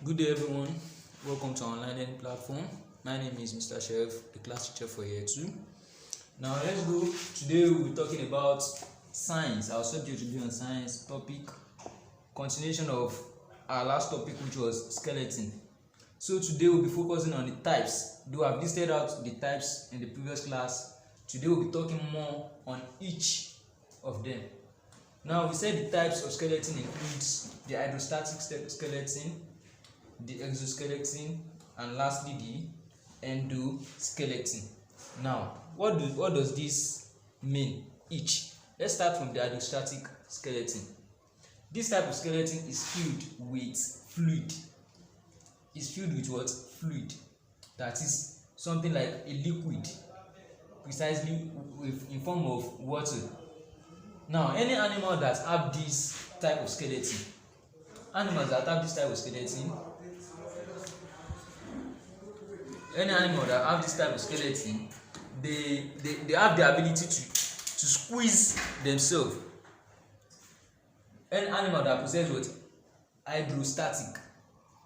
Good day, everyone. Welcome to our online learning platform. My name is Mr. Sheriff, the class teacher for year 2. Now, let's go. Today, we'll be talking about science. Our subject will be on science topic, continuation of our last topic, which was skeleton. So, today we'll be focusing on the types. Though I've listed out the types in the previous class, today we'll be talking more on each of them. Now, we said the types of skeleton includes the hydrostatic skeleton, the exoskeleton, and lastly the endoskeleton. Now, what does this mean each? Let's start from the hydrostatic skeleton. This type of skeleton is filled with fluid. It's filled with what? Fluid. That is something like a liquid, precisely in form of water. Now, any animal that have this type of skeleton, they have the ability to squeeze themselves. Any animal that possesses what? Hydrostatic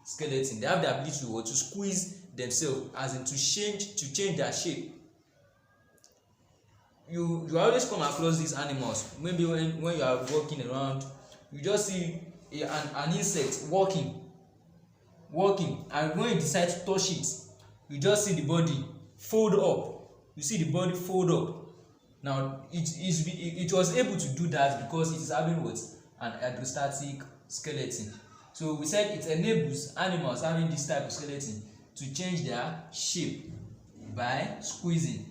skeleton, they have the ability to squeeze themselves, as in to change their shape. You always come across these animals. Maybe when you are walking around, you just see an insect walking, and when you decide to touch it, you just see the body fold up. You see the body fold up. Now, it was able to do that because it is having what? An hydrostatic skeleton. So we said it enables animals having this type of skeleton to change their shape by squeezing.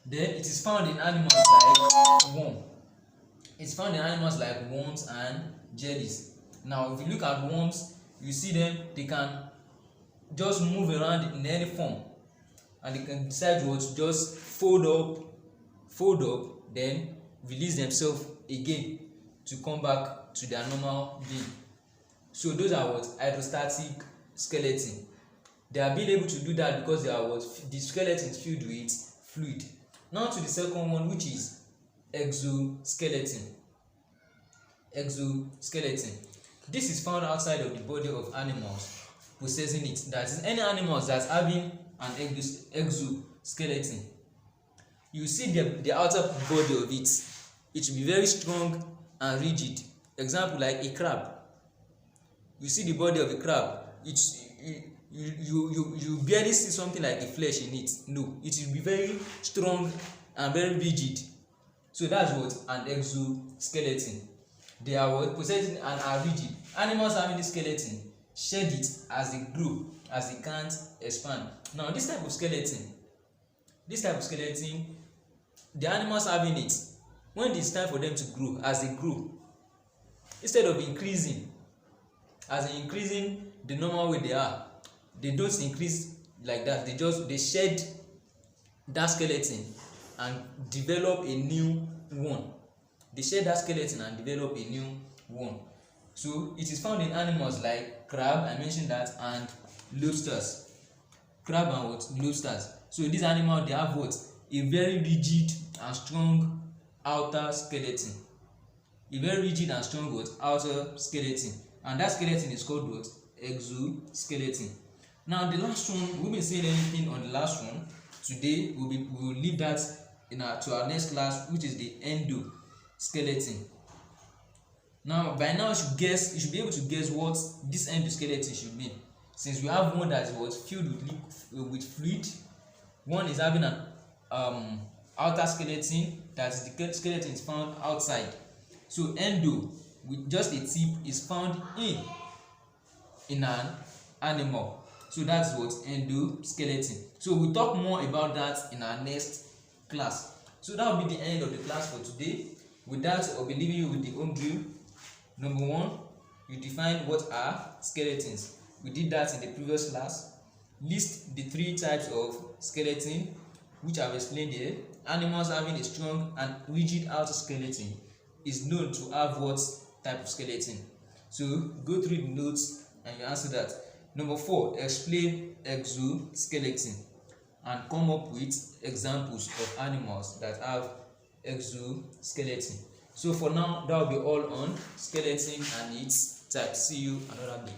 Then it is found in animals like worms. It's found in animals like worms and jellies. Now, if you look at worms, you see them, they can just move around in any form, and they can decide to just fold up, then release themselves again to come back to their normal being. So those are what? Hydrostatic skeleton. They are being able to do that because they are what? The skeleton is filled with fluid. Now to the second one, which is exoskeleton. Exoskeleton. This is found outside of the body of animals possessing it. That is, any animals that's having an exoskeleton. You see the outer body of it. It will be very strong and rigid. Example, like a crab. You see the body of a crab. You barely see something like a flesh in it. No, it will be very strong and very rigid. So that's what an exoskeleton. They are what? Possessing and are rigid. Animals having this skeleton shed it as they grow, as they can't expand. Now, this type of skeleton, the animals having it, when it's time for them to grow, as they grow, instead of increasing the normal way they are, they don't increase like that. They shed that skeleton and develop a new one. So it is found in animals like crab, I mentioned that, and lobsters. Crab and what? Lobsters. So these animals, they have what? A very rigid and strong outer skeleton. And that skeleton is called what? Exoskeleton. Now, the last one, we won't be saying anything on the last one today. We will leave that to our next class, which is the endoskeleton. Now, by now you should be able to guess what this endoskeleton should be, since we have one that is what? Filled with fluid. One is having an outer skeleton, that is, the skeleton is found outside. So endo, with just a tip, is found in an animal. So that's what? Endoskeleton. So we'll talk more about that in our next class. So that will be the end of the class for today. With that, I'll be leaving you with the home drill. Number 1, you define what are skeletons. We did that in the previous class. List the 3 types of skeleton, which I've explained here. Animals having a strong and rigid outer skeleton is known to have what type of skeleton. So go through the notes and you answer that. Number 4, explain exoskeleton and come up with examples of animals that have exoskeleton. So for now, that will be all on skeleton and its types. See you another day.